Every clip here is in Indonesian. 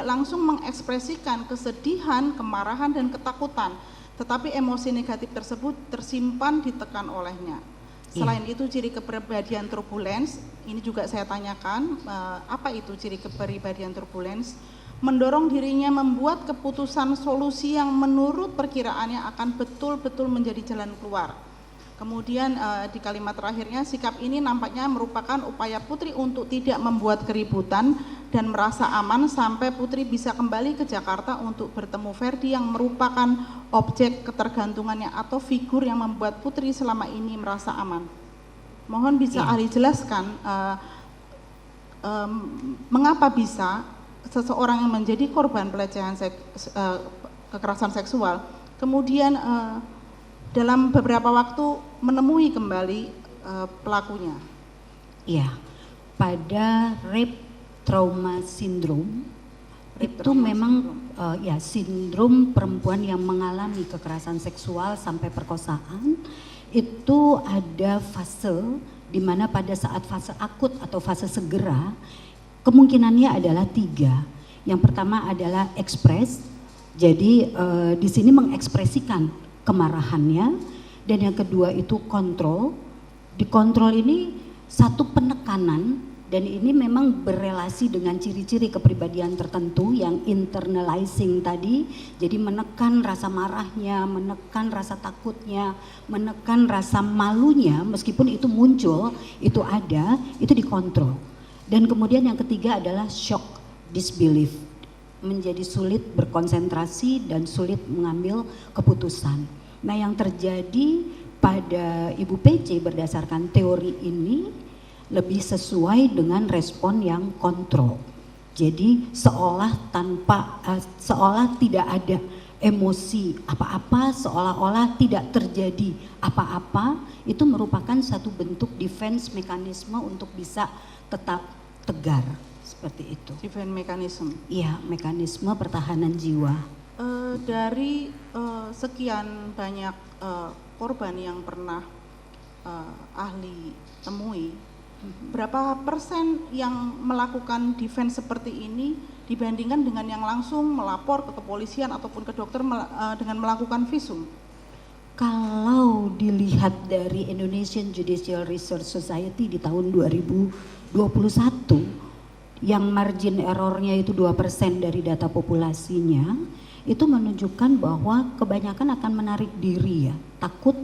langsung mengekspresikan kesedihan, kemarahan, dan ketakutan, tetapi emosi negatif tersebut tersimpan ditekan olehnya. Selain itu ciri kepribadian turbulens, ini juga saya tanyakan, apa itu ciri kepribadian turbulens? Mendorong dirinya membuat keputusan solusi yang menurut perkiraannya akan betul-betul menjadi jalan keluar. Kemudian di kalimat terakhirnya, sikap ini nampaknya merupakan upaya Putri untuk tidak membuat keributan dan merasa aman sampai Putri bisa kembali ke Jakarta untuk bertemu Ferdi yang merupakan objek ketergantungannya atau figur yang membuat Putri selama ini merasa aman. Mohon bisa ahli jelaskan mengapa bisa seseorang yang menjadi korban pelecehan kekerasan seksual kemudian dalam beberapa waktu menemui kembali pelakunya. Iya, pada rape trauma syndrome itu memang sindrom perempuan yang mengalami kekerasan seksual sampai perkosaan. Itu ada fase di mana pada saat fase akut atau fase segera kemungkinannya adalah 3. Yang pertama adalah ekspres, jadi di sini mengekspresikan kemarahannya, dan yang kedua itu kontrol. Di kontrol ini satu penekanan, dan ini memang berelasi dengan ciri-ciri kepribadian tertentu yang internalizing tadi, jadi menekan rasa marahnya, menekan rasa takutnya, menekan rasa malunya, meskipun itu muncul, itu ada, itu dikontrol. Dan kemudian yang ketiga adalah shock disbelief, menjadi sulit berkonsentrasi dan sulit mengambil keputusan. Nah, yang terjadi pada Ibu PC berdasarkan teori ini lebih sesuai dengan respon yang kontrol. Jadi seolah tidak ada emosi apa-apa, seolah-olah tidak terjadi apa-apa, itu merupakan satu bentuk defense mekanisme untuk bisa tetap tegar, seperti itu. Defense mechanism. Iya, mekanisme pertahanan jiwa. Dari sekian banyak korban yang pernah ahli temui, berapa persen yang melakukan defense seperti ini dibandingkan dengan yang langsung melapor ke kepolisian ataupun ke dokter dengan melakukan visum? Kalau dilihat dari Indonesian Judicial Research Society di tahun 2021, yang margin errornya itu 2% dari data populasinya, itu menunjukkan bahwa kebanyakan akan menarik diri ya, takut,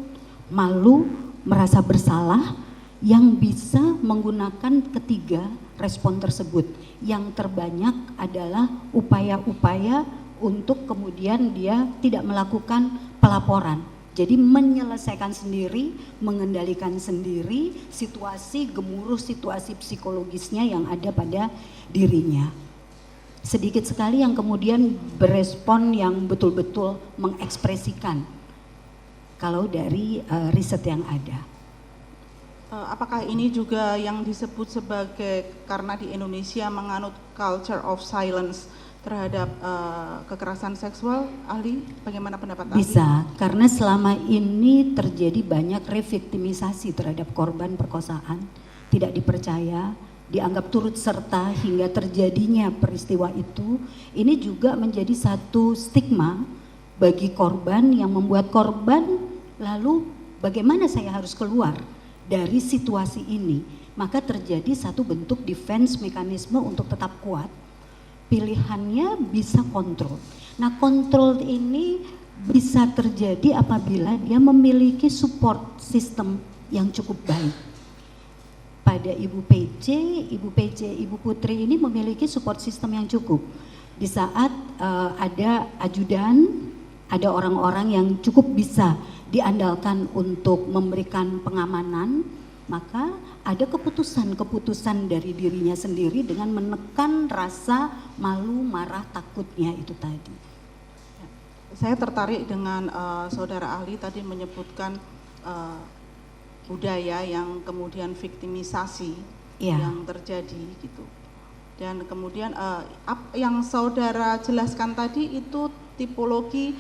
malu, merasa bersalah, yang bisa menggunakan ketiga respon tersebut. Yang terbanyak adalah upaya-upaya untuk kemudian dia tidak melakukan pelaporan. Jadi menyelesaikan sendiri, mengendalikan sendiri situasi gemuruh, situasi psikologisnya yang ada pada dirinya. Sedikit sekali yang kemudian berespon yang betul-betul mengekspresikan kalau dari riset yang ada. Apakah ini juga yang disebut sebagai, karena di Indonesia menganut culture of silence terhadap kekerasan seksual, ahli, bagaimana pendapat ahli? Bisa, karena selama ini terjadi banyak reviktimisasi terhadap korban perkosaan, tidak dipercaya, dianggap turut serta hingga terjadinya peristiwa itu. Ini juga menjadi satu stigma bagi korban yang membuat korban lalu bagaimana saya harus keluar dari situasi ini. Maka terjadi satu bentuk defense mekanisme untuk tetap kuat. Pilihannya bisa kontrol. Nah, kontrol ini bisa terjadi apabila dia memiliki support system yang cukup baik. Pada Ibu Putri ini memiliki support system yang cukup. Di saat ada ajudan, ada orang-orang yang cukup bisa diandalkan untuk memberikan pengamanan, maka ada keputusan-keputusan dari dirinya sendiri dengan menekan rasa malu, marah, takutnya itu tadi. Saya tertarik dengan saudara ahli tadi menyebutkan budaya yang kemudian viktimisasi yang terjadi gitu. Dan kemudian yang saudara jelaskan tadi itu tipologi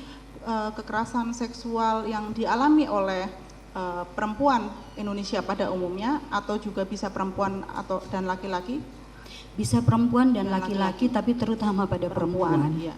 kekerasan seksual yang dialami oleh perempuan Indonesia pada umumnya, atau juga bisa perempuan dan laki-laki? Bisa perempuan dan Dan laki-laki, tapi terutama pada perempuan. Iya.